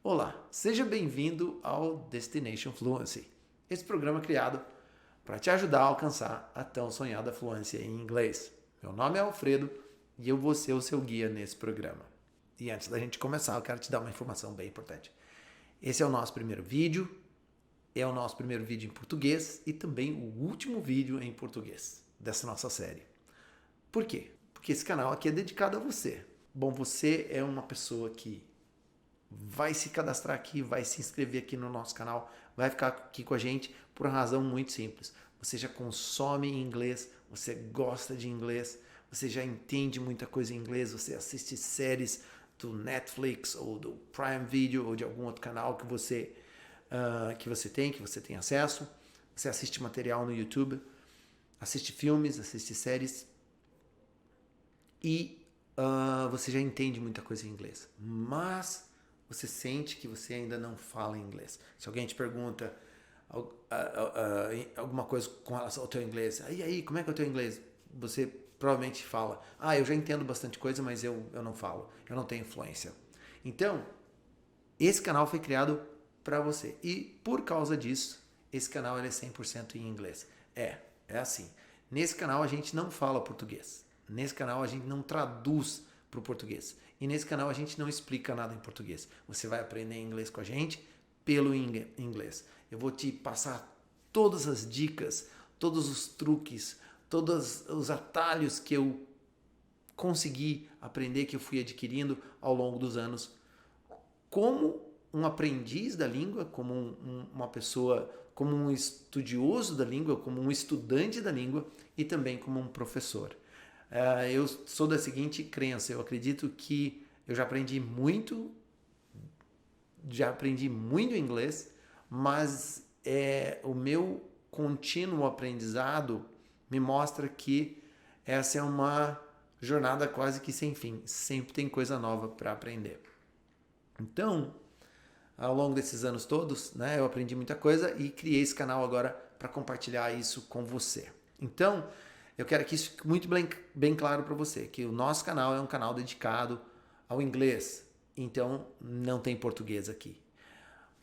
Olá, seja bem-vindo ao Destination Fluency. Esse programa é criado para te ajudar a alcançar a tão sonhada fluência em inglês. Meu nome é Alfredo e eu vou ser o seu guia nesse programa. E antes da gente começar, eu quero te dar uma informação bem importante. Esse é o nosso primeiro vídeo, é o nosso primeiro vídeo em português e também o último vídeo em português dessa nossa série. Por quê? Porque esse canal aqui é dedicado a você. Bom, você é uma pessoa que vai se cadastrar aqui, vai se inscrever aqui no nosso canal, vai ficar aqui com a gente por uma razão muito simples. Você já consome inglês, você gosta de inglês, você já entende muita coisa em inglês, você assiste séries do Netflix ou do Prime Video ou de algum outro canal que você tem acesso. Você assiste material no YouTube, assiste filmes, assiste séries e você já entende muita coisa em inglês. Mas você sente que você ainda não fala inglês. Se alguém te pergunta alguma coisa com relação ao teu inglês, e aí, como é que é o teu inglês? Você provavelmente fala, eu já entendo bastante coisa, mas eu não falo, eu não tenho fluência. Então, esse canal foi criado para você. E por causa disso, esse canal ele é 100% em inglês. É assim. Nesse canal a gente não fala português. Nesse canal a gente não traduz para o português. E nesse canal a gente não explica nada em português. Você vai aprender inglês com a gente pelo inglês. Eu vou te passar todas as dicas, todos os truques, todos os atalhos que eu consegui aprender, que eu fui adquirindo ao longo dos anos, como um aprendiz da língua, como uma pessoa, como um estudioso da língua, como um estudante da língua e também como um professor. Eu sou da seguinte crença, eu acredito que eu já aprendi muito inglês, mas o meu contínuo aprendizado me mostra que essa é uma jornada quase que sem fim, sempre tem coisa nova para aprender. Então, ao longo desses anos todos, eu aprendi muita coisa e criei esse canal agora para compartilhar isso com você. Então, eu quero que isso fique muito bem claro para você, que o nosso canal é um canal dedicado ao inglês, então não tem português aqui.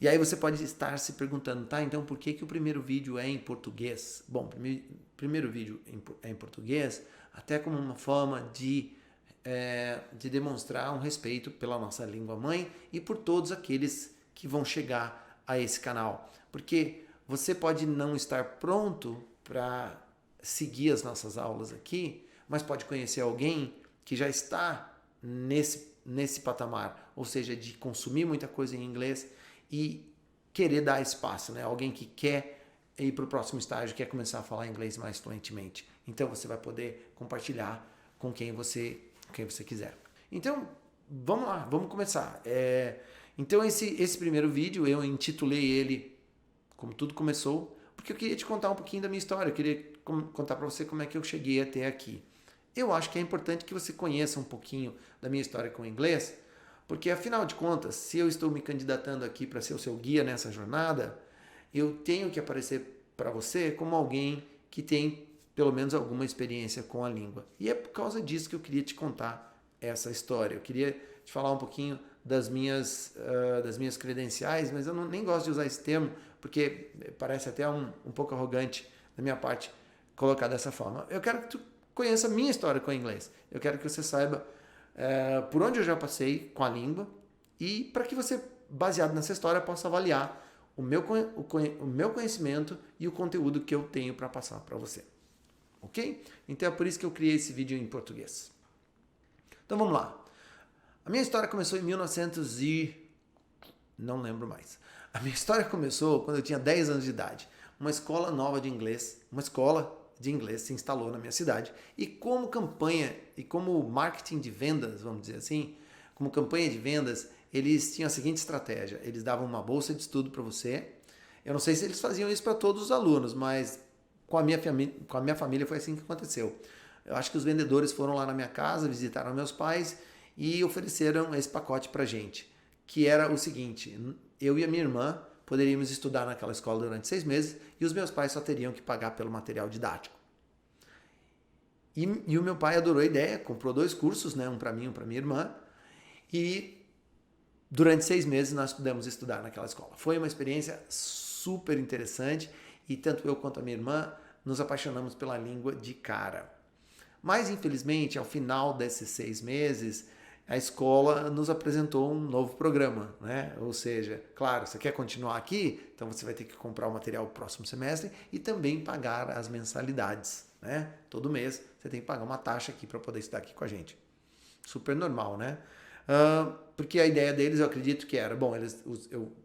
E aí você pode estar se perguntando, então por que o primeiro vídeo é em português? Bom, o primeiro vídeo é em português, até como uma forma de demonstrar um respeito pela nossa língua mãe e por todos aqueles que vão chegar a esse canal. Porque você pode não estar pronto para seguir as nossas aulas aqui, mas pode conhecer alguém que já está nesse patamar, ou seja, de consumir muita coisa em inglês e querer dar espaço, Alguém que quer ir para o próximo estágio, quer começar a falar inglês mais fluentemente. Então você vai poder compartilhar com quem você quiser. Então, vamos lá, vamos começar. Então esse primeiro vídeo eu intitulei ele Como Tudo Começou, porque eu queria te contar um pouquinho da minha história, eu queria contar para você como é que eu cheguei até aqui. Eu acho que é importante que você conheça um pouquinho da minha história com o inglês, porque afinal de contas, se eu estou me candidatando aqui para ser o seu guia nessa jornada, eu tenho que aparecer para você como alguém que tem pelo menos alguma experiência com a língua. E é por causa disso que eu queria te contar essa história. Eu queria te falar um pouquinho das minhas credenciais, mas eu nem gosto de usar esse termo, porque parece até um pouco arrogante da minha parte colocar dessa forma. Eu quero que tu conheça a minha história com o inglês. Eu quero que você saiba por onde eu já passei com a língua e para que você, baseado nessa história, possa avaliar o meu conhecimento e o conteúdo que eu tenho para passar para você. Ok? Então é por isso que eu criei esse vídeo em português. Então vamos lá. A minha história começou em 1900 e... não lembro mais. A minha história começou quando eu tinha 10 anos de idade. Uma escola nova de inglês, se instalou na minha cidade. E como campanha e como marketing de vendas, vamos dizer assim, como campanha de vendas, eles tinham a seguinte estratégia. Eles davam uma bolsa de estudo para você. Eu não sei se eles faziam isso para todos os alunos, mas com a minha família foi assim que aconteceu. Eu acho que os vendedores foram lá na minha casa, visitaram meus pais e ofereceram esse pacote para gente, que era o seguinte: eu e a minha irmã poderíamos estudar naquela escola durante 6 meses e os meus pais só teriam que pagar pelo material didático. E o meu pai adorou a ideia, comprou 2 cursos, um para mim e um para minha irmã, e durante 6 meses nós pudemos estudar naquela escola. Foi uma experiência super interessante e tanto eu quanto a minha irmã nos apaixonamos pela língua de cara. Mas, infelizmente, ao final desses 6 meses, a escola nos apresentou um novo programa, né? Ou seja, claro, você quer continuar aqui, então você vai ter que comprar o material no próximo semestre e também pagar as mensalidades, né? Todo mês você tem que pagar uma taxa aqui para poder estudar aqui com a gente. Super normal, né? Porque a ideia deles, eu acredito que era, bom,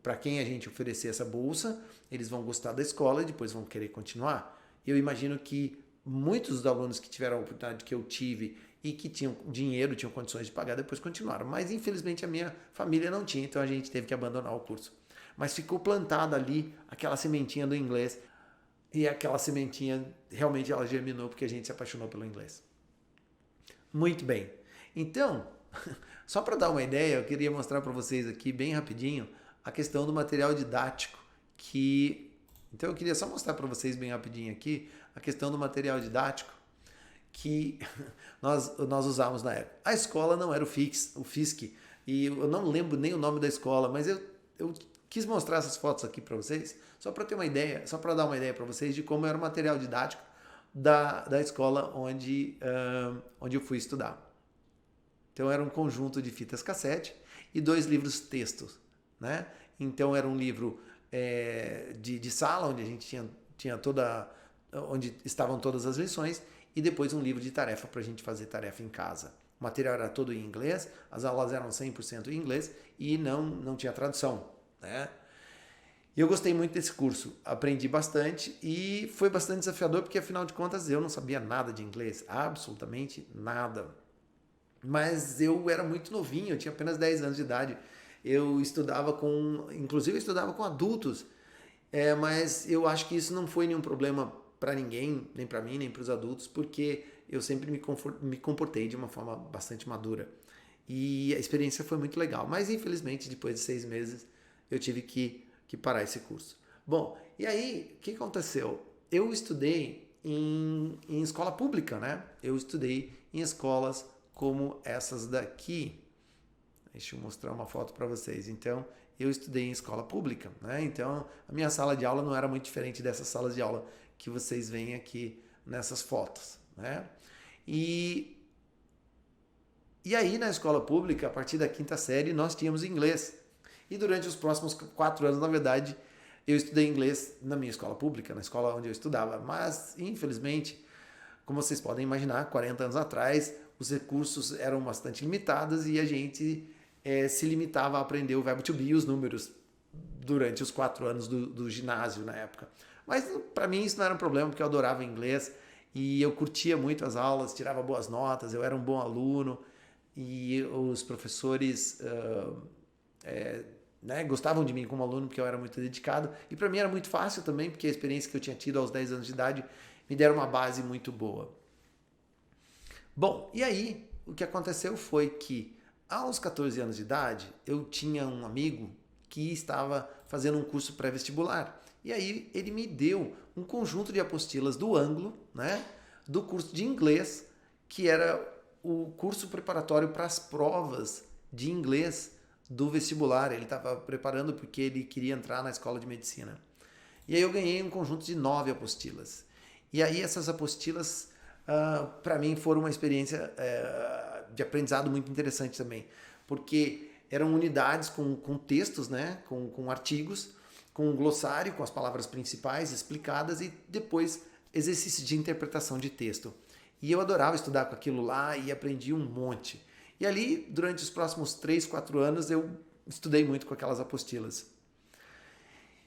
para quem a gente oferecer essa bolsa, eles vão gostar da escola e depois vão querer continuar. Eu imagino que muitos dos alunos que tiveram a oportunidade que eu tive e que tinham dinheiro, tinham condições de pagar, depois continuaram. Mas, infelizmente, a minha família não tinha, então a gente teve que abandonar o curso. Mas ficou plantada ali aquela sementinha do inglês e aquela sementinha, realmente ela germinou porque a gente se apaixonou pelo inglês. Muito bem. Então, só para dar uma ideia, eu queria mostrar para vocês aqui, bem rapidinho, a questão do material didático Então eu queria só mostrar para vocês bem rapidinho aqui a questão do material didático que nós usávamos na época. A escola não era o FISC, e eu não lembro nem o nome da escola, mas eu quis mostrar essas fotos aqui para vocês, só para ter uma ideia, só para dar uma ideia para vocês de como era o material didático da escola onde eu fui estudar. Então era um conjunto de fitas cassete e 2 livros textos, né? Então era um livro de sala, onde a gente tinha onde estavam todas as lições, e depois um livro de tarefa para a gente fazer tarefa em casa. O material era todo em inglês, as aulas eram 100% em inglês e não tinha tradução, né? E eu gostei muito desse curso, aprendi bastante e foi bastante desafiador porque, afinal de contas, eu não sabia nada de inglês, absolutamente nada. Mas eu era muito novinho, eu tinha apenas 10 anos de idade. Inclusive eu estudava com adultos, mas eu acho que isso não foi nenhum problema para ninguém, nem para mim, nem para os adultos, porque eu sempre me comportei de uma forma bastante madura. E a experiência foi muito legal, mas infelizmente depois de 6 meses eu tive que parar esse curso. Bom, e aí o que aconteceu? Eu estudei em escola pública, né? Eu estudei em escolas como essas daqui. Deixa eu mostrar uma foto para vocês. Então, eu estudei em escola pública, né? Então, a minha sala de aula não era muito diferente dessas salas de aula que vocês veem aqui nessas fotos, né? E aí, na escola pública, a partir da 5ª série, nós tínhamos inglês. E durante os próximos 4 anos, na verdade, eu estudei inglês na minha escola pública, na escola onde eu estudava. Mas, infelizmente, como vocês podem imaginar, 40 anos atrás, os recursos eram bastante limitados e a gente se limitava a aprender o verbo to be e os números durante os 4 anos do ginásio na época. Mas para mim isso não era um problema, porque eu adorava inglês e eu curtia muito as aulas, tirava boas notas, eu era um bom aluno e os professores gostavam de mim como aluno porque eu era muito dedicado. E para mim era muito fácil também, porque a experiência que eu tinha tido aos 10 anos de idade me deram uma base muito boa. Bom, e aí o que aconteceu foi que aos 14 anos de idade eu tinha um amigo que estava fazendo um curso pré-vestibular. E aí ele me deu um conjunto de apostilas do ângulo, né, do curso de inglês, que era o curso preparatório para as provas de inglês do vestibular. Ele estava preparando porque ele queria entrar na escola de medicina. E aí eu ganhei um conjunto de 9 apostilas. E aí essas apostilas, para mim, foram uma experiência de aprendizado muito interessante também, porque eram unidades com textos, né, com artigos, com um glossário, com as palavras principais explicadas e depois exercício de interpretação de texto. E eu adorava estudar com aquilo lá e aprendi um monte. E ali, durante os próximos 3, 4 anos, eu estudei muito com aquelas apostilas.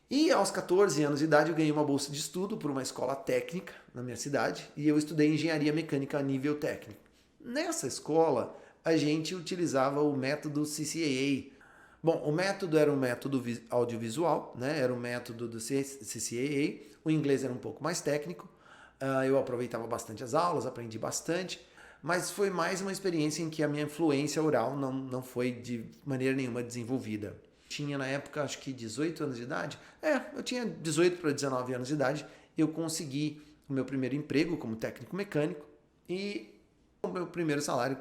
E aos 14 anos de idade eu ganhei uma bolsa de estudo por uma escola técnica na minha cidade e eu estudei engenharia mecânica a nível técnico. Nessa escola a gente utilizava o método CCAA. Bom, o método era um método audiovisual, né? Era um método do CCAA, o inglês era um pouco mais técnico, eu aproveitava bastante as aulas, aprendi bastante, mas foi mais uma experiência em que a minha fluência oral não foi de maneira nenhuma desenvolvida. Tinha na época acho que 18 anos de idade, eu tinha 18 para 19 anos de idade, eu consegui o meu primeiro emprego como técnico mecânico e o meu primeiro salário,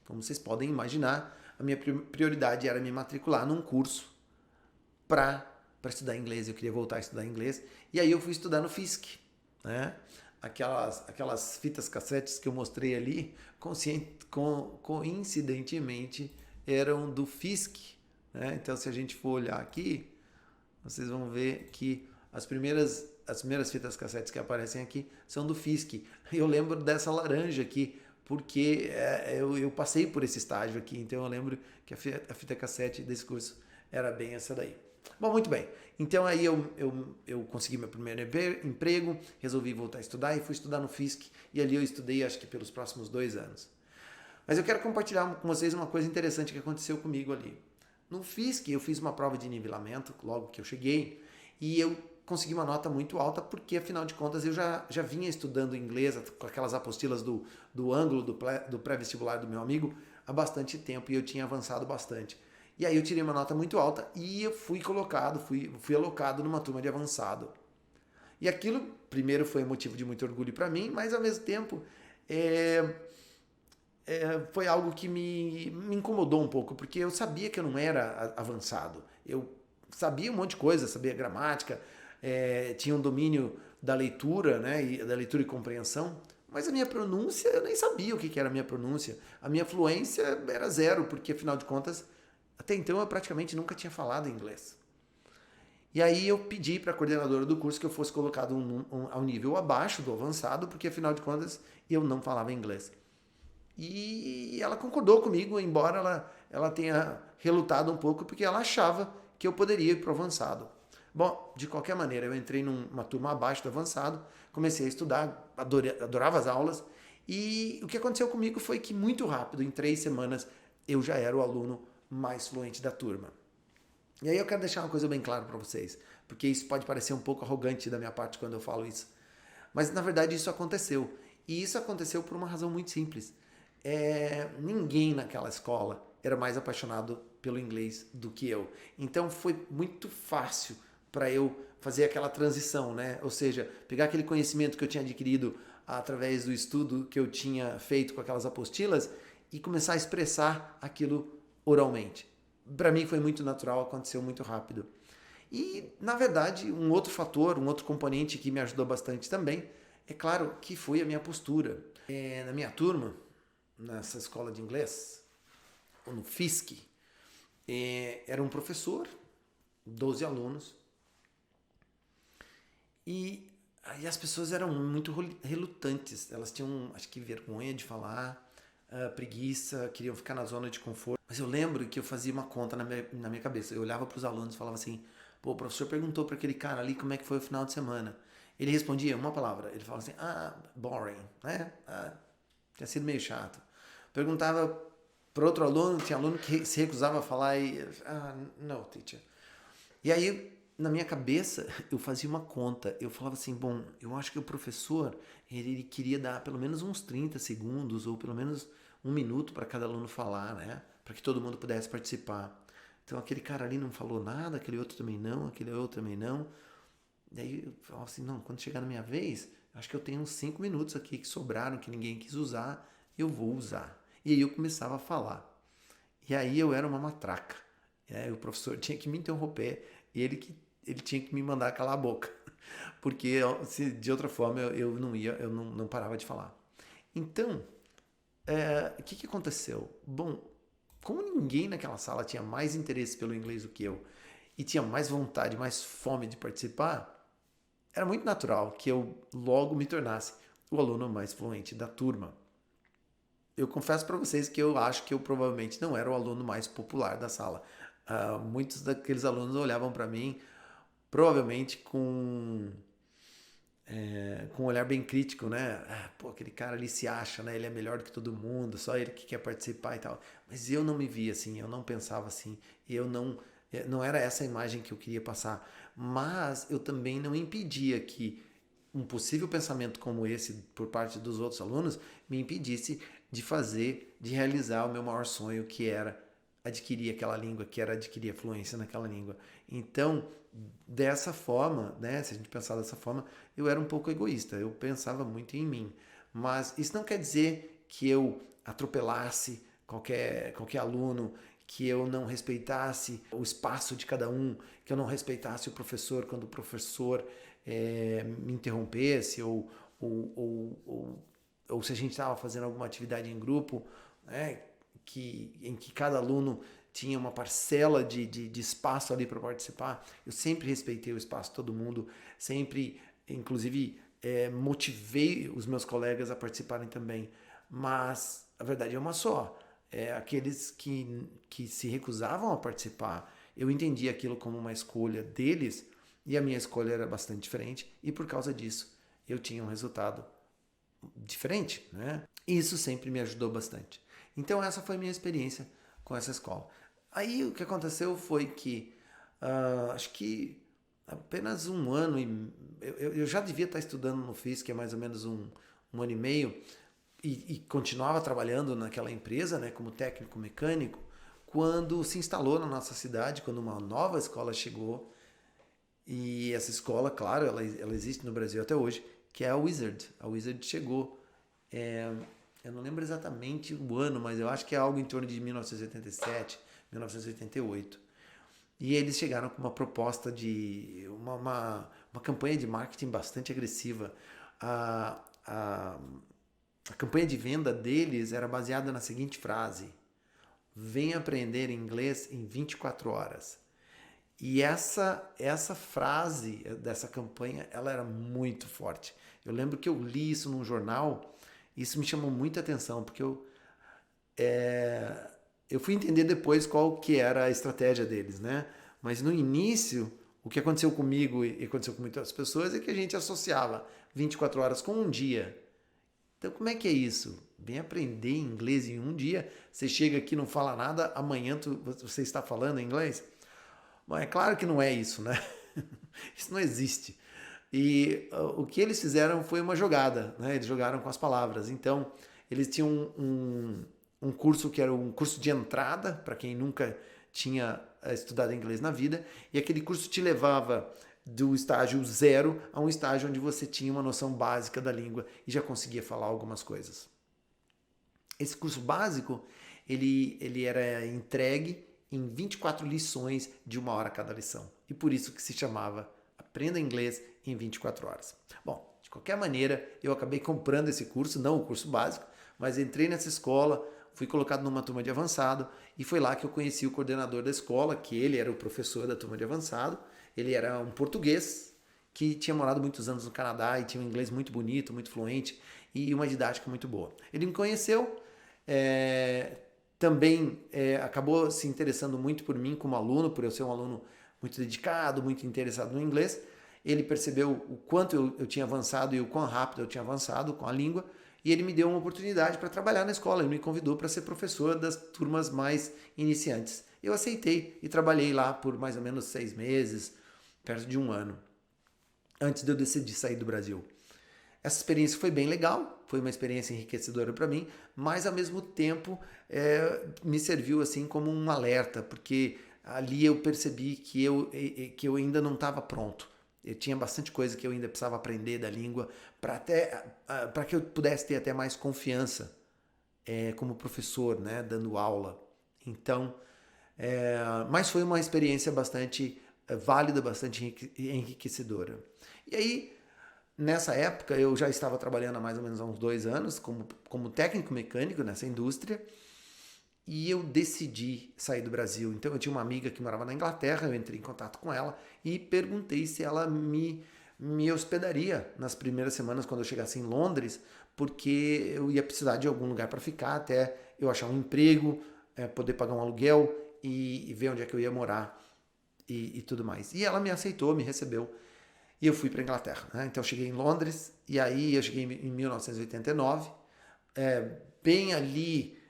como vocês podem imaginar, a minha prioridade era me matricular num curso para estudar inglês. Eu queria voltar a estudar inglês. E aí eu fui estudar no FISC, né? Aquelas fitas cassetes que eu mostrei ali, coincidentemente, eram do FISC, né? Então, se a gente for olhar aqui, vocês vão ver que as primeiras fitas cassetes que aparecem aqui são do FISC. Eu lembro dessa laranja aqui, porque eu passei por esse estágio aqui, então eu lembro que a fita cassete desse curso era bem essa daí. Bom, muito bem. Então aí eu consegui meu primeiro emprego, resolvi voltar a estudar e fui estudar no FISC. E ali eu estudei acho que pelos próximos 2 anos. Mas eu quero compartilhar com vocês uma coisa interessante que aconteceu comigo ali. No FISC eu fiz uma prova de nivelamento logo que eu cheguei e eu consegui uma nota muito alta porque, afinal de contas, eu já vinha estudando inglês com aquelas apostilas do ângulo do pré-vestibular do meu amigo há bastante tempo e eu tinha avançado bastante. E aí eu tirei uma nota muito alta e eu fui alocado numa turma de avançado. E aquilo, primeiro, foi motivo de muito orgulho para mim, mas ao mesmo tempo foi algo que me incomodou um pouco, porque eu sabia que eu não era avançado. Eu sabia um monte de coisa, sabia gramática, tinha um domínio da leitura, né, da leitura e compreensão, mas a minha pronúncia, eu nem sabia o que era a minha pronúncia. A minha fluência era zero, porque afinal de contas, até então eu praticamente nunca tinha falado inglês. E aí eu pedi para a coordenadora do curso que eu fosse colocado ao nível abaixo do avançado, porque afinal de contas eu não falava inglês. E ela concordou comigo, embora ela tenha relutado um pouco, porque ela achava que eu poderia ir para o avançado. Bom, de qualquer maneira, eu entrei numa turma abaixo do avançado, comecei a estudar, adorava as aulas, e o que aconteceu comigo foi que muito rápido, em 3 semanas, eu já era o aluno mais fluente da turma. E aí eu quero deixar uma coisa bem clara para vocês, porque isso pode parecer um pouco arrogante da minha parte quando eu falo isso. Mas na verdade isso aconteceu. E isso aconteceu por uma razão muito simples. Ninguém naquela escola era mais apaixonado pelo inglês do que eu. Então foi muito fácil para eu fazer aquela transição, né? Ou seja, pegar aquele conhecimento que eu tinha adquirido através do estudo que eu tinha feito com aquelas apostilas e começar a expressar aquilo oralmente. Para mim foi muito natural, aconteceu muito rápido. E, na verdade, um outro fator, um outro componente que me ajudou bastante também, é claro que foi a minha postura. Na minha turma, nessa escola de inglês, ou no FISC, era um professor, 12 alunos, e aí as pessoas eram muito relutantes, elas tinham, acho que, vergonha de falar, preguiça, queriam ficar na zona de conforto. Mas eu lembro que eu fazia uma conta na minha cabeça. Eu olhava para os alunos e falava assim: pô, o professor perguntou para aquele cara ali como é que foi o final de semana. Ele respondia uma palavra. Ele falava assim: boring, né? Tinha sido meio chato. Perguntava para outro aluno, tinha aluno que se recusava a falar e no, teacher. E aí, na minha cabeça, eu fazia uma conta. Eu falava assim: bom, eu acho que o professor ele queria dar pelo menos uns 30 segundos ou pelo menos 1 minuto para cada aluno falar, né? Para que todo mundo pudesse participar. Então aquele cara ali não falou nada, aquele outro também não, aquele outro também não. Daí eu falava assim, não, quando chegar na minha vez, acho que eu tenho uns 5 minutos aqui que sobraram, que ninguém quis usar, eu vou usar. E aí eu começava a falar. E aí eu era uma matraca. O professor tinha que me interromper e ele tinha que me mandar calar a boca. Porque se de outra forma eu não parava de falar. Então, o que aconteceu? Bom, como ninguém naquela sala tinha mais interesse pelo inglês do que eu e tinha mais vontade, mais fome de participar, era muito natural que eu logo me tornasse o aluno mais fluente da turma. Eu confesso para vocês que eu acho que eu provavelmente não era o aluno mais popular da sala. Muitos daqueles alunos olhavam para mim provavelmente com um olhar bem crítico, né? Pô, aquele cara ali se acha, né? Ele é melhor do que todo mundo, só ele que quer participar e tal. Mas eu não me via assim, eu não pensava assim, eu não era essa a imagem que eu queria passar. Mas eu também não impedia que um possível pensamento como esse por parte dos outros alunos me impedisse de realizar o meu maior sonho, que era adquirir aquela língua, que era adquirir a fluência naquela língua. Então, dessa forma, né, se a gente pensar dessa forma, eu era um pouco egoísta, eu pensava muito em mim. Mas isso não quer dizer que eu atropelasse qualquer aluno, que eu não respeitasse o espaço de cada um, que eu não respeitasse o professor quando o professor me interrompesse, ou se a gente estava fazendo alguma atividade em grupo, né, em que cada aluno tinha uma parcela de espaço ali para participar. Eu sempre respeitei o espaço de todo mundo, sempre, inclusive, motivei os meus colegas a participarem também. Mas a verdade é uma só. Aqueles que se recusavam a participar, eu entendi aquilo como uma escolha deles, e a minha escolha era bastante diferente, e por causa disso eu tinha um resultado diferente, né? E isso sempre me ajudou bastante. Então essa foi a minha experiência com essa escola. Aí o que aconteceu foi que acho que apenas um ano, eu já devia estar estudando no FIS, que é mais ou menos um ano e meio, e continuava trabalhando naquela empresa, né, como técnico mecânico, quando se instalou na nossa cidade, quando uma nova escola chegou. E essa escola, claro, ela existe no Brasil até hoje, que é a Wizard. A Wizard chegou, eu não lembro exatamente o ano, mas eu acho que é algo em torno de 1987, 1988. E eles chegaram com uma proposta de uma campanha de marketing bastante agressiva. A campanha de venda deles era baseada na seguinte frase: venha aprender inglês em 24 horas. E essa frase dessa campanha, ela era muito forte. Eu lembro que eu li isso num jornal, e isso me chamou muita atenção, porque eu fui entender depois qual que era a estratégia deles, né? Mas no início, o que aconteceu comigo e aconteceu com muitas pessoas é que a gente associava 24 horas com um dia. Então, como é que é isso? Vem aprender inglês em um dia, você chega aqui, não fala nada, amanhã você está falando inglês? Bom, é claro que não é isso, né? Isso não existe. E o que eles fizeram foi uma jogada, né? Eles jogaram com as palavras. Então, eles tinham um curso que era um curso de entrada, para quem nunca tinha estudado inglês na vida, e aquele curso te levava do estágio 0 a um estágio onde você tinha uma noção básica da língua e já conseguia falar algumas coisas. Esse curso básico, ele era entregue em 24 lições de 1 hora cada lição. E por isso que se chamava Aprenda Inglês em 24 horas. Bom, de qualquer maneira, eu acabei comprando esse curso, não o curso básico, mas entrei nessa escola, fui colocado numa turma de avançado e foi lá que eu conheci o coordenador da escola, que ele era o professor da turma de avançado. Ele era um português que tinha morado muitos anos no Canadá e tinha um inglês muito bonito, muito fluente e uma didática muito boa. Ele me conheceu, também acabou se interessando muito por mim como aluno, por eu ser um aluno muito dedicado, muito interessado no inglês. Ele percebeu o quanto eu tinha avançado e o quão rápido eu tinha avançado com a língua, e ele me deu uma oportunidade para trabalhar na escola. Ele me convidou para ser professor das turmas mais iniciantes. Eu aceitei e trabalhei lá por mais ou menos 6 meses, perto de 1 ano, antes de eu decidir sair do Brasil. Essa experiência foi bem legal, foi uma experiência enriquecedora para mim, mas ao mesmo tempo me serviu assim como um alerta, porque ali eu percebi que eu ainda não estava pronto. Eu tinha bastante coisa que eu ainda precisava aprender da língua para que eu pudesse ter até mais confiança como professor, né, dando aula. Então, mas foi uma experiência bastante válida, bastante enriquecedora. E aí, nessa época, eu já estava trabalhando há mais ou menos há uns 2 anos como técnico mecânico nessa indústria, e eu decidi sair do Brasil. Então eu tinha uma amiga que morava na Inglaterra, eu entrei em contato com ela e perguntei se ela me hospedaria nas primeiras semanas quando eu chegasse em Londres, porque eu ia precisar de algum lugar para ficar até eu achar um emprego, poder pagar um aluguel e ver onde é que eu ia morar e tudo mais. E ela me aceitou, me recebeu e eu fui para a Inglaterra, né? Então eu cheguei em Londres e aí eu cheguei em 1989, bem ali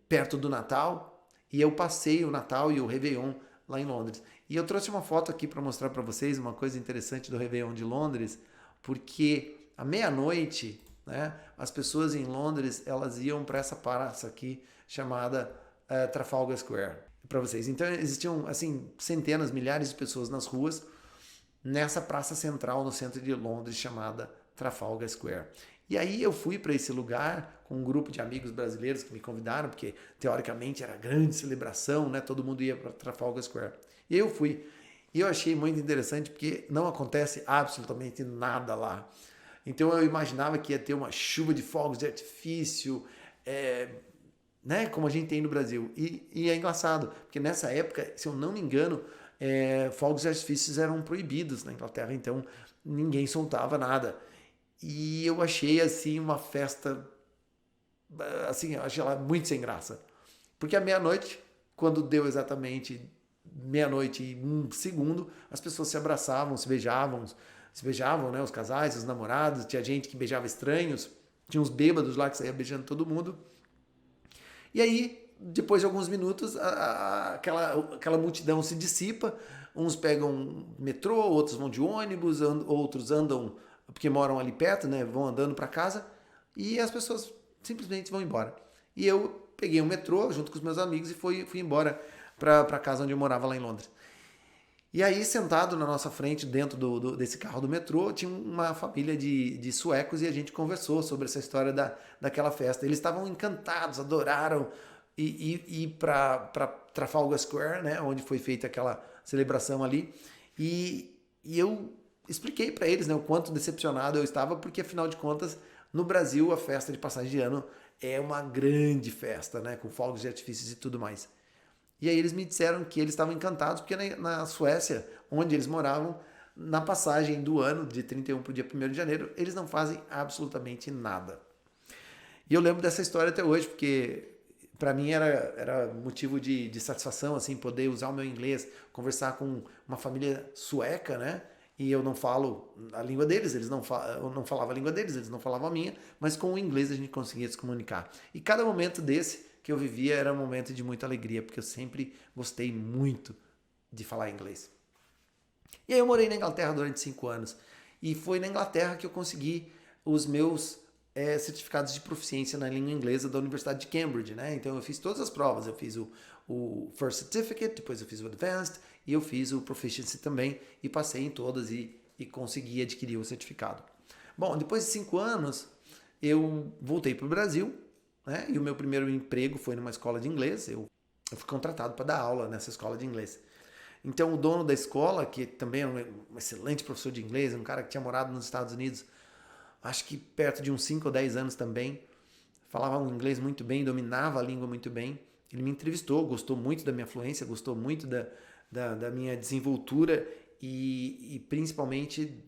perto do Natal, e eu passei o Natal e o Réveillon lá em Londres. E eu trouxe uma foto aqui para mostrar para vocês uma coisa interessante do Réveillon de Londres, porque à meia-noite, né, as pessoas em Londres elas iam para essa praça aqui chamada Trafalgar Square, para vocês. Então existiam assim centenas, milhares de pessoas nas ruas nessa praça central no centro de Londres chamada Trafalgar Square. E aí eu fui para esse lugar com um grupo de amigos brasileiros que me convidaram, porque teoricamente era grande celebração, né? Todo mundo ia para Trafalgar Square. E eu fui. E eu achei muito interessante porque não acontece absolutamente nada lá. Então eu imaginava que ia ter uma chuva de fogos de artifício, né, como a gente tem no Brasil. E é engraçado, porque nessa época, se eu não me engano, fogos de artifícios eram proibidos na Inglaterra, então ninguém soltava nada. E eu achei assim uma festa, assim, eu achei ela muito sem graça. Porque à meia-noite, quando deu exatamente meia-noite e um segundo, as pessoas se beijavam, né, os casais, os namorados, tinha gente que beijava estranhos, tinha uns bêbados lá que saía beijando todo mundo. E aí, depois de alguns minutos, aquela multidão se dissipa, uns pegam metrô, outros vão de ônibus, outros andam, porque moram ali perto, né, vão andando para casa, e as pessoas simplesmente vão embora. E eu peguei um metrô junto com os meus amigos e fui embora para a casa onde eu morava lá em Londres. E aí, sentado na nossa frente, dentro desse carro do metrô, tinha uma família de suecos e a gente conversou sobre essa história daquela festa. Eles estavam encantados, adoraram ir para Trafalgar Square, né, onde foi feita aquela celebração ali. E eu expliquei para eles, né, o quanto decepcionado eu estava, porque afinal de contas, no Brasil, a festa de passagem de ano é uma grande festa, né, com fogos de artifícios e tudo mais. E aí eles me disseram que eles estavam encantados porque na Suécia, onde eles moravam, na passagem do ano, de 31 para o dia 1º de janeiro, eles não fazem absolutamente nada. E eu lembro dessa história até hoje, porque para mim era motivo de satisfação, assim, poder usar o meu inglês, conversar com uma família sueca, né? E eu não falo a língua deles, eu não falava a língua deles, eles não falavam a minha, mas com o inglês a gente conseguia se comunicar. E cada momento desse que eu vivia era um momento de muita alegria, porque eu sempre gostei muito de falar inglês. E aí eu morei na Inglaterra durante 5 anos. E foi na Inglaterra que eu consegui os meus certificados de proficiência na língua inglesa da Universidade de Cambridge, né? Então eu fiz todas as provas. Eu fiz o First Certificate, depois eu fiz o Advanced e eu fiz o Proficiency também e passei em todas e consegui adquirir o certificado. Bom, depois de 5 anos eu voltei para o Brasil, né? E o meu primeiro emprego foi numa escola de inglês. Eu fui contratado para dar aula nessa escola de inglês. Então o dono da escola, que também era um excelente professor de inglês, um cara que tinha morado nos Estados Unidos, acho que perto de uns 5 ou 10 anos também, falava um inglês muito bem, dominava a língua muito bem. Ele me entrevistou, gostou muito da minha fluência, gostou muito da minha desenvoltura e principalmente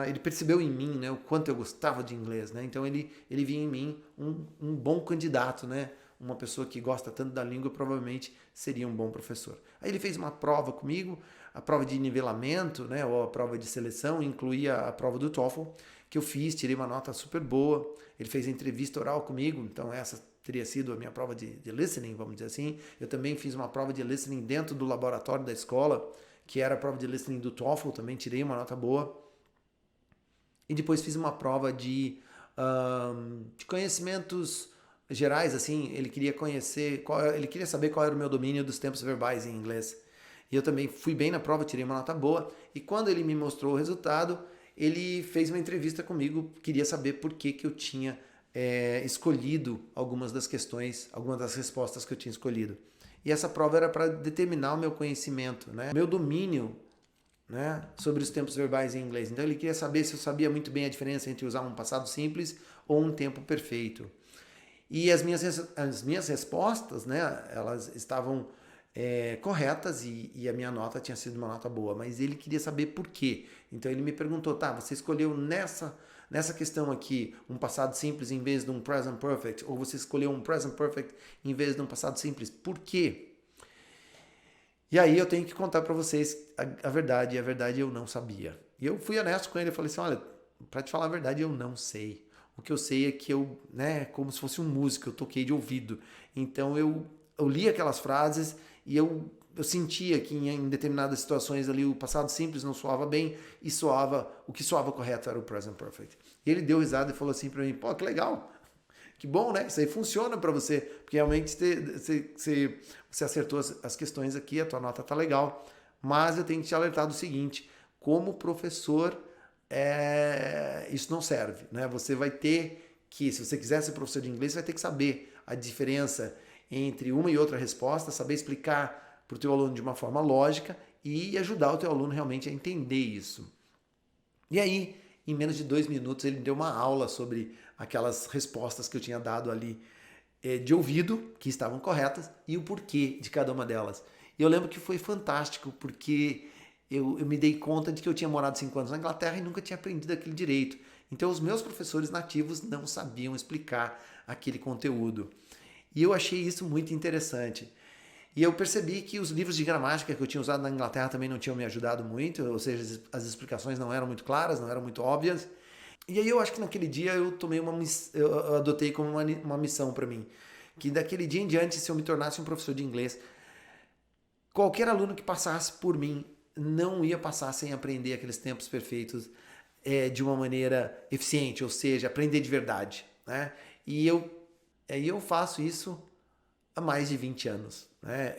ele percebeu em mim, né, o quanto eu gostava de inglês, né? Então ele via em mim um bom candidato, né? Uma pessoa que gosta tanto da língua provavelmente seria um bom professor. Aí ele fez uma prova comigo, a prova de nivelamento, né, ou a prova de seleção, incluía a prova do TOEFL, que eu fiz, tirei uma nota super boa. Ele fez a entrevista oral comigo, então essa teria sido a minha prova de listening, vamos dizer assim. Eu também fiz uma prova de listening dentro do laboratório da escola, que era a prova de listening do TOEFL, também tirei uma nota boa. E depois fiz uma prova de conhecimentos gerais, assim. Ele queria ele queria saber qual era o meu domínio dos tempos verbais em inglês. E eu também fui bem na prova, tirei uma nota boa. E quando ele me mostrou o resultado, ele fez uma entrevista comigo, queria saber por que eu tinha escolhido algumas das questões, algumas das respostas que eu tinha escolhido. E essa prova era para determinar o meu conhecimento, né? Meu domínio, né, sobre os tempos verbais em inglês. Então ele queria saber se eu sabia muito bem a diferença entre usar um passado simples ou um tempo perfeito. E as minhas respostas, né, elas estavam corretas e a minha nota tinha sido uma nota boa, mas ele queria saber por quê. Então ele me perguntou, tá, você escolheu nessa questão aqui um passado simples em vez de um present perfect, ou você escolheu um present perfect em vez de um passado simples, por quê? E aí eu tenho que contar para vocês a verdade, e a verdade eu não sabia. E eu fui honesto com ele, eu falei assim, olha, para te falar a verdade, eu não sei. O que eu sei é que eu, né, como se fosse um músico, eu toquei de ouvido. Então eu li aquelas frases e eu sentia que em determinadas situações ali o passado simples não soava bem e o que soava correto era o present perfect. E ele deu risada e falou assim para mim, pô, que legal, que bom, né? Isso aí funciona para você, porque realmente você acertou as questões aqui, a tua nota tá legal, mas eu tenho que te alertar do seguinte, como professor, isso não serve, né? Você vai ter que, se você quiser ser professor de inglês, você vai ter que saber a diferença entre uma e outra resposta, saber explicar para o teu aluno de uma forma lógica e ajudar o teu aluno realmente a entender isso. E aí, em menos de 2 minutos, ele deu uma aula sobre aquelas respostas que eu tinha dado ali de ouvido, que estavam corretas, e o porquê de cada uma delas. E eu lembro que foi fantástico, porque eu me dei conta de que eu tinha morado 5 anos na Inglaterra e nunca tinha aprendido aquele direito. Então, os meus professores nativos não sabiam explicar aquele conteúdo. E eu achei isso muito interessante. E eu percebi que os livros de gramática que eu tinha usado na Inglaterra também não tinham me ajudado muito, ou seja, as explicações não eram muito claras, não eram muito óbvias. E aí eu acho que naquele dia eu tomei eu adotei como uma missão para mim, que daquele dia em diante, se eu me tornasse um professor de inglês, qualquer aluno que passasse por mim não ia passar sem aprender aqueles tempos perfeitos de uma maneira eficiente, ou seja, aprender de verdade, né? E eu faço isso há mais de 20 anos. Né?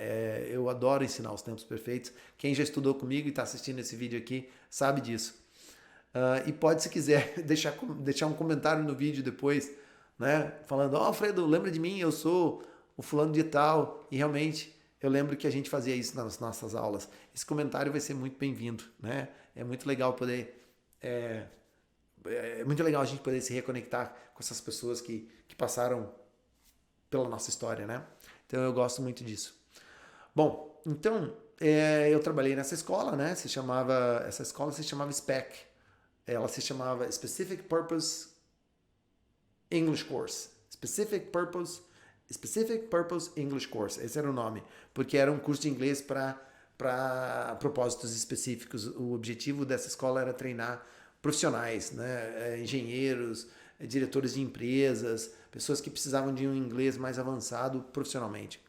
Eu adoro ensinar os tempos perfeitos. Quem já estudou comigo e está assistindo esse vídeo aqui sabe disso. E pode, se quiser, deixar um comentário no vídeo depois, né? Falando, Alfredo, lembra de mim, eu sou o fulano de tal. E realmente, eu lembro que a gente fazia isso nas nossas aulas. Esse comentário vai ser muito bem-vindo, né? É muito legal poder... É muito legal a gente poder se reconectar com essas pessoas que passaram pela nossa história, né? Então eu gosto muito disso. Bom, então eu trabalhei nessa escola, né? Essa escola se chamava SPEC. Ela se chamava Specific Purpose English Course. Specific Purpose English Course. Esse era o nome, porque era um curso de inglês para propósitos específicos. O objetivo dessa escola era treinar profissionais, né? Engenheiros, diretores de empresas, pessoas que precisavam de um inglês mais avançado profissionalmente.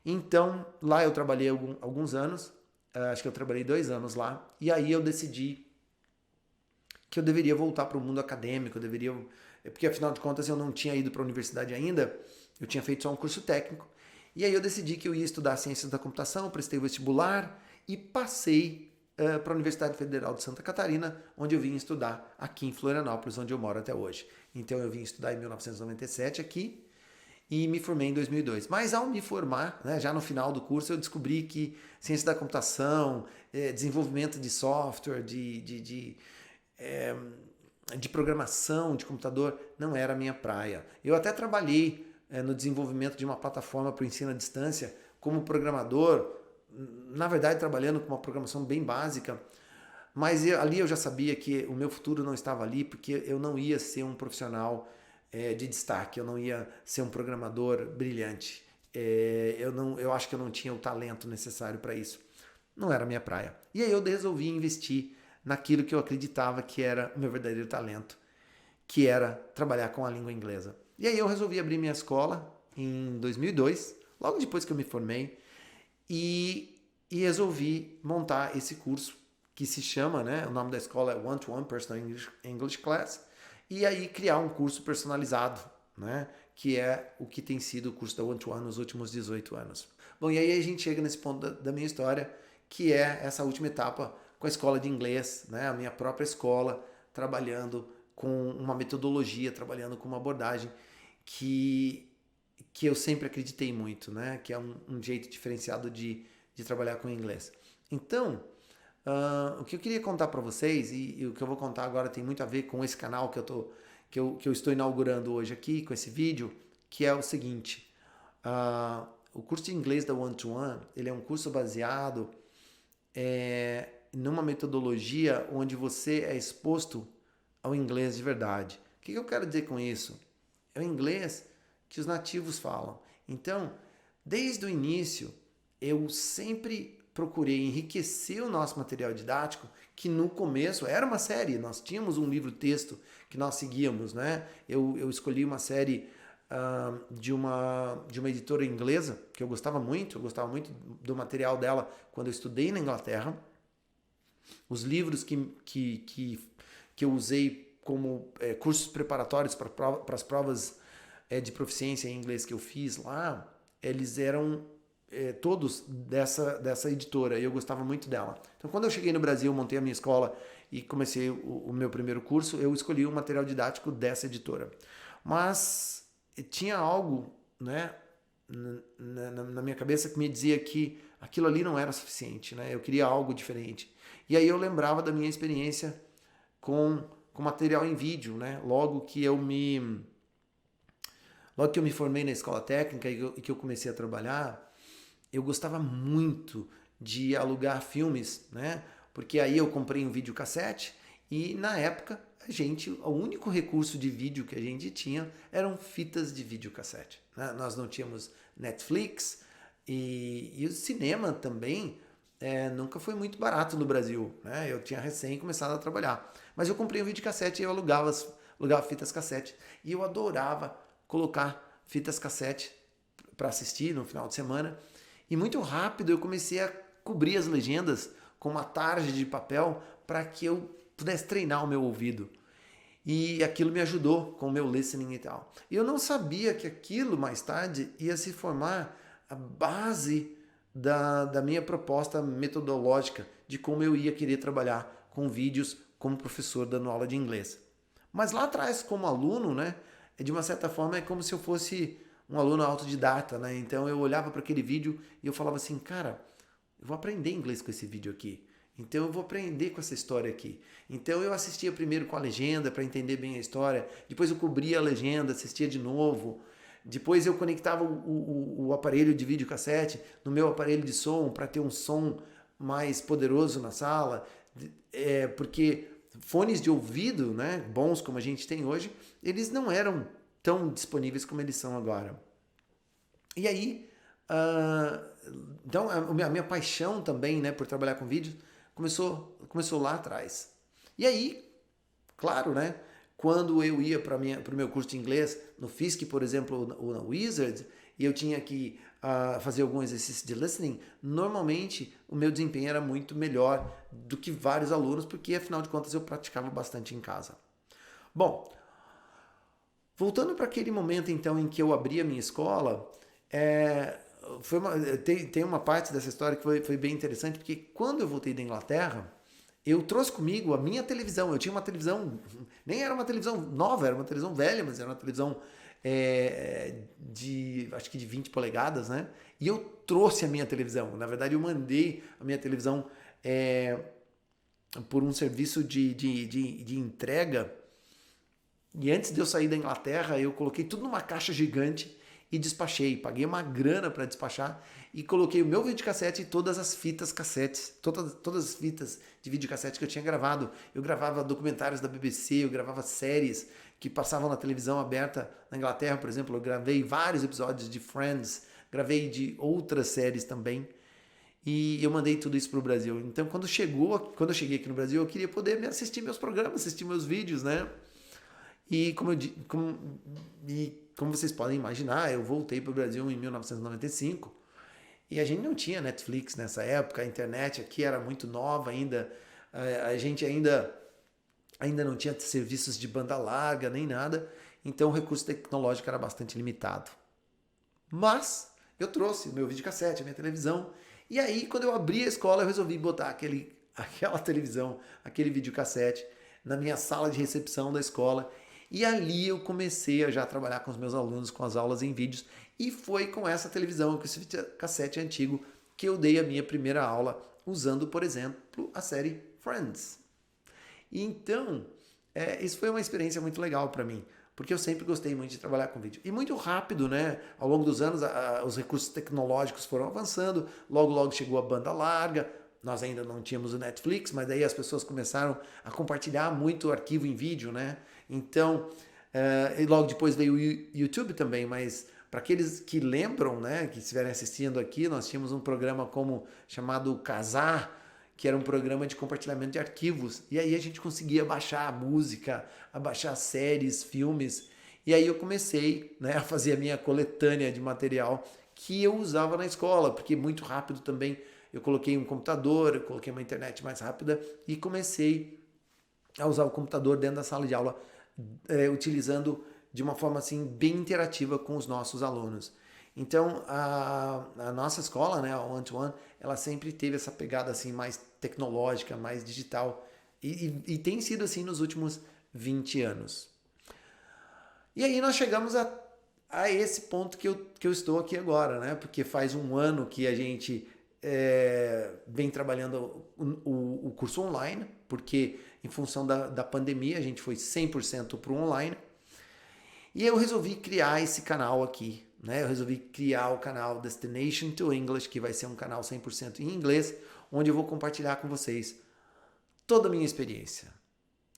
Então, lá eu trabalhei alguns anos, acho que eu trabalhei 2 anos lá, e aí eu decidi que eu deveria voltar para o mundo acadêmico, porque afinal de contas eu não tinha ido para a universidade ainda, eu tinha feito só um curso técnico, e aí eu decidi que eu ia estudar ciências da computação, prestei o vestibular e passei para a Universidade Federal de Santa Catarina, onde eu vim estudar aqui em Florianópolis, onde eu moro até hoje. Então eu vim estudar em 1997 aqui e me formei em 2002. Mas ao me formar, né, já no final do curso, eu descobri que ciência da computação, desenvolvimento de software, de programação de computador, não era a minha praia. Eu até trabalhei no desenvolvimento de uma plataforma para o ensino à distância como programador, na verdade trabalhando com uma programação bem básica, mas ali eu já sabia que o meu futuro não estava ali, porque eu não ia ser um profissional de destaque, eu não ia ser um programador brilhante. Eu acho que eu não tinha o talento necessário para isso. Não era a minha praia. E aí eu resolvi investir naquilo que eu acreditava que era o meu verdadeiro talento, que era trabalhar com a língua inglesa. E aí eu resolvi abrir minha escola em 2002, logo depois que eu me formei, e resolvi montar esse curso que se chama, né, o nome da escola é One-to-One Personal English Class, e aí criar um curso personalizado, né, que é o que tem sido o curso da One-to-One nos últimos 18 anos. Bom, e aí a gente chega nesse ponto da minha história, que é essa última etapa com a escola de inglês, né, a minha própria escola, trabalhando com uma metodologia, trabalhando com uma abordagem que eu sempre acreditei muito, né, que é um jeito diferenciado de trabalhar com inglês. Então, o que eu queria contar para vocês, e o que eu vou contar agora tem muito a ver com esse canal que eu estou inaugurando hoje aqui, com esse vídeo, que é o seguinte: o curso de inglês da One-to-One, ele é um curso baseado numa metodologia onde você é exposto ao inglês de verdade. O que eu quero dizer com isso? É o inglês que os nativos falam. Então, desde o início, eu sempre procurei enriquecer o nosso material didático, que no começo era uma série, nós tínhamos um livro-texto que nós seguíamos, né? Eu escolhi uma série de uma editora inglesa, que eu gostava muito do material dela quando eu estudei na Inglaterra. Os livros que eu usei como cursos preparatórios para as provas de proficiência em inglês que eu fiz lá, eles eram todos dessa editora, e eu gostava muito dela. Então, quando eu cheguei no Brasil, montei a minha escola e comecei o meu primeiro curso, eu escolhi o material didático dessa editora. Mas tinha algo, né, na minha cabeça que me dizia que aquilo ali não era suficiente, né? Eu queria algo diferente. E aí eu lembrava da minha experiência com material em vídeo, né? Logo que eu me formei na escola técnica e que eu comecei a trabalhar, eu gostava muito de alugar filmes, né? Porque aí eu comprei um videocassete e na época o único recurso de vídeo que a gente tinha eram fitas de videocassete, né? Nós não tínhamos Netflix e o cinema também nunca foi muito barato no Brasil, né? Eu tinha recém começado a trabalhar, mas eu comprei um videocassete e eu alugava fitas cassete e eu adorava colocar fitas cassete para assistir no final de semana. E muito rápido eu comecei a cobrir as legendas com uma tarja de papel para que eu pudesse treinar o meu ouvido. E aquilo me ajudou com o meu listening e tal. E eu não sabia que aquilo mais tarde ia se formar a base da minha proposta metodológica de como eu ia querer trabalhar com vídeos como professor dando aula de inglês. Mas lá atrás, como aluno, né, de uma certa forma é como se eu fosse um aluno autodidata, né? Então eu olhava para aquele vídeo e eu falava assim, cara, eu vou aprender inglês com esse vídeo aqui. Então eu vou aprender com essa história aqui. Então eu assistia primeiro com a legenda para entender bem a história, depois eu cobria a legenda, assistia de novo, depois eu conectava o aparelho de videocassete no meu aparelho de som para ter um som mais poderoso na sala, porque fones de ouvido, né, bons como a gente tem hoje, eles não eram tão disponíveis como eles são agora. E aí, então a minha paixão também, né, por trabalhar com vídeos começou lá atrás. E aí, claro, né, quando eu ia para o meu curso de inglês no FISC, por exemplo, ou na Wizard, e eu tinha que fazer algum exercício de listening, normalmente o meu desempenho era muito melhor do que vários alunos, porque afinal de contas eu praticava bastante em casa. Bom, voltando para aquele momento então em que eu abri a minha escola, tem uma parte dessa história que foi bem interessante, porque quando eu voltei da Inglaterra, eu trouxe comigo a minha televisão. Eu tinha uma televisão, nem era uma televisão nova, era uma televisão velha, mas era uma televisão acho que de 20 polegadas, né? E eu trouxe a minha televisão. Na verdade, eu mandei a minha televisão por um serviço de entrega. E antes de eu sair da Inglaterra, eu coloquei tudo numa caixa gigante e despachei. Paguei uma grana para despachar e coloquei o meu videocassete e todas as fitas cassetes, todas as fitas de videocassete que eu tinha gravado. Eu gravava documentários da BBC, eu gravava séries que passavam na televisão aberta na Inglaterra, por exemplo. Eu gravei vários episódios de Friends, gravei de outras séries também. E eu mandei tudo isso para o Brasil. Então, quando eu cheguei aqui no Brasil, eu queria poder assistir meus programas, assistir meus vídeos, né? E como vocês podem imaginar, eu voltei para o Brasil em 1995 e a gente não tinha Netflix nessa época, a internet aqui era muito nova ainda, a gente ainda não tinha serviços de banda larga nem nada, então o recurso tecnológico era bastante limitado. Mas eu trouxe o meu videocassete, a minha televisão, e aí quando eu abri a escola eu resolvi botar aquela televisão, aquele videocassete na minha sala de recepção da escola. E ali eu comecei a já trabalhar com os meus alunos, com as aulas em vídeos. E foi com essa televisão, com esse cassete antigo, que eu dei a minha primeira aula, usando, por exemplo, a série Friends. E então, isso foi uma experiência muito legal para mim, porque eu sempre gostei muito de trabalhar com vídeo. E muito rápido, né? Ao longo dos anos, os recursos tecnológicos foram avançando, logo chegou a banda larga. Nós ainda não tínhamos o Netflix, mas daí as pessoas começaram a compartilhar muito arquivo em vídeo, né? Então, e logo depois veio o YouTube também, mas para aqueles que lembram, né, que estiverem assistindo aqui, nós tínhamos um programa chamado Kazaa, que era um programa de compartilhamento de arquivos, e aí a gente conseguia baixar a música, a baixar séries, filmes, e aí eu comecei, né, a fazer a minha coletânea de material que eu usava na escola, porque muito rápido também eu coloquei um computador, eu coloquei uma internet mais rápida e comecei a usar o computador dentro da sala de aula, utilizando de uma forma assim bem interativa com os nossos alunos. Então, a nossa escola, né, a One-to-One, ela sempre teve essa pegada assim mais tecnológica, mais digital, e tem sido assim nos últimos 20 anos. E aí nós chegamos a esse ponto que eu estou aqui agora, né? Porque faz um ano que a gente vem trabalhando o curso online, porque em função da pandemia a gente foi 100% para o online. E eu resolvi criar esse canal aqui, né? Eu resolvi criar o canal Destination to English, que vai ser um canal 100% em inglês, onde eu vou compartilhar com vocês toda a minha experiência,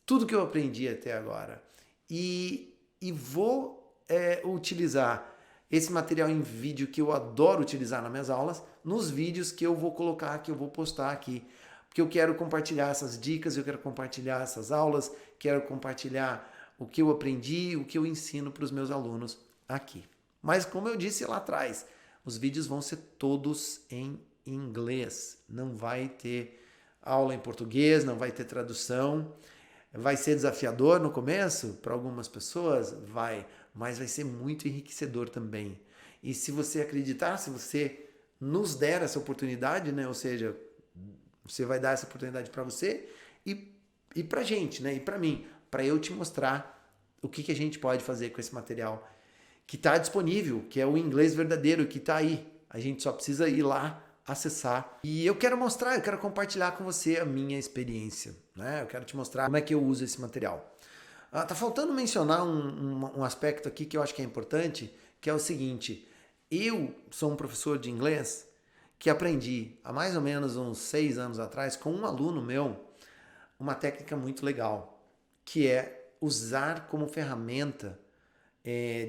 tudo que eu aprendi até agora. E vou utilizar esse material em vídeo que eu adoro utilizar nas minhas aulas, nos vídeos que eu vou colocar, que eu vou postar aqui. Porque eu quero compartilhar essas dicas, eu quero compartilhar essas aulas, quero compartilhar o que eu aprendi, o que eu ensino para os meus alunos aqui. Mas como eu disse lá atrás, os vídeos vão ser todos em inglês. Não vai ter aula em português, não vai ter tradução. Vai ser desafiador no começo para algumas pessoas? Vai, mas vai ser muito enriquecedor também. E se você acreditar, se você nos der essa oportunidade, né? Ou seja, você vai dar essa oportunidade para você e para a gente, né? E para mim, para eu te mostrar o que a gente pode fazer com esse material que está disponível, que é o inglês verdadeiro, que está aí. A gente só precisa ir lá, acessar. E eu quero mostrar, eu quero compartilhar com você a minha experiência, né? Eu quero te mostrar como é que eu uso esse material. Tá faltando mencionar um aspecto aqui que eu acho que é importante, que é o seguinte: eu sou um professor de inglês que aprendi há mais ou menos uns 6 anos atrás com um aluno meu uma técnica muito legal, que é usar como ferramenta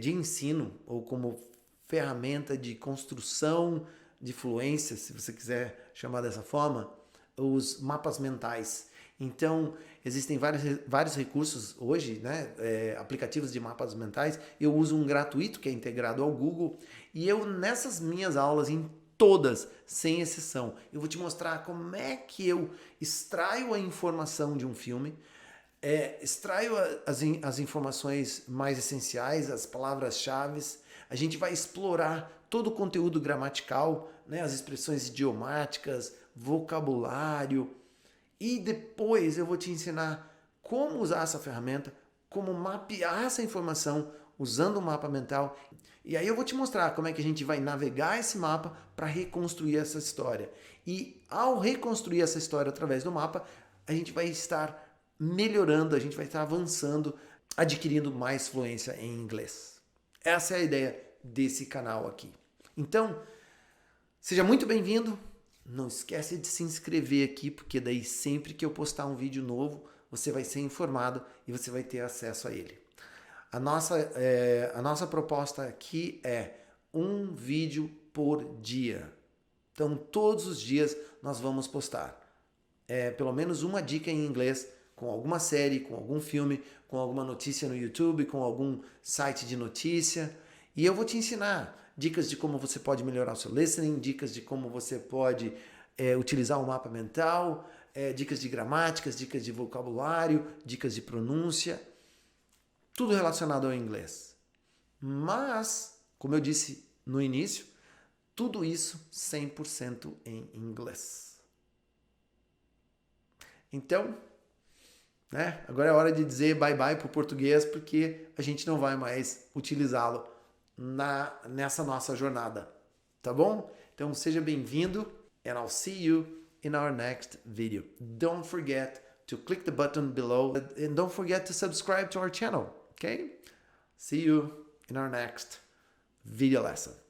de ensino ou como ferramenta de construção de fluência, se você quiser chamar dessa forma, os mapas mentais. Então, existem vários recursos hoje, né? Aplicativos de mapas mentais. Eu uso um gratuito que é integrado ao Google e eu, nessas minhas aulas, em todas, sem exceção, eu vou te mostrar como é que eu extraio a informação de um filme, extraio as informações mais essenciais, as palavras-chave. A gente vai explorar todo o conteúdo gramatical, né, as expressões idiomáticas, vocabulário. E depois eu vou te ensinar como usar essa ferramenta, como mapear essa informação usando o mapa mental. E aí eu vou te mostrar como é que a gente vai navegar esse mapa para reconstruir essa história. E ao reconstruir essa história através do mapa, a gente vai estar melhorando, a gente vai estar avançando, adquirindo mais fluência em inglês. Essa é a ideia desse canal aqui. Então, seja muito bem-vindo. Não esquece de se inscrever aqui, porque daí sempre que eu postar um vídeo novo, você vai ser informado e você vai ter acesso a ele. A nossa proposta aqui é um vídeo por dia. Então, todos os dias nós vamos postar pelo menos uma dica em inglês, com alguma série, com algum filme, com alguma notícia no YouTube, com algum site de notícia. E eu vou te ensinar dicas de como você pode melhorar o seu listening, dicas de como você pode utilizar o mapa mental, dicas de gramáticas, dicas de vocabulário, dicas de pronúncia, tudo relacionado ao inglês. Mas, como eu disse no início, tudo isso 100% em inglês. Então, né, agora é hora de dizer bye-bye para o português, porque a gente não vai mais utilizá-lo nessa nossa jornada, tá bom? Então seja bem-vindo and I'll see you in our next video. Don't forget to click the button below and don't forget to subscribe to our channel, okay? See you in our next video lesson.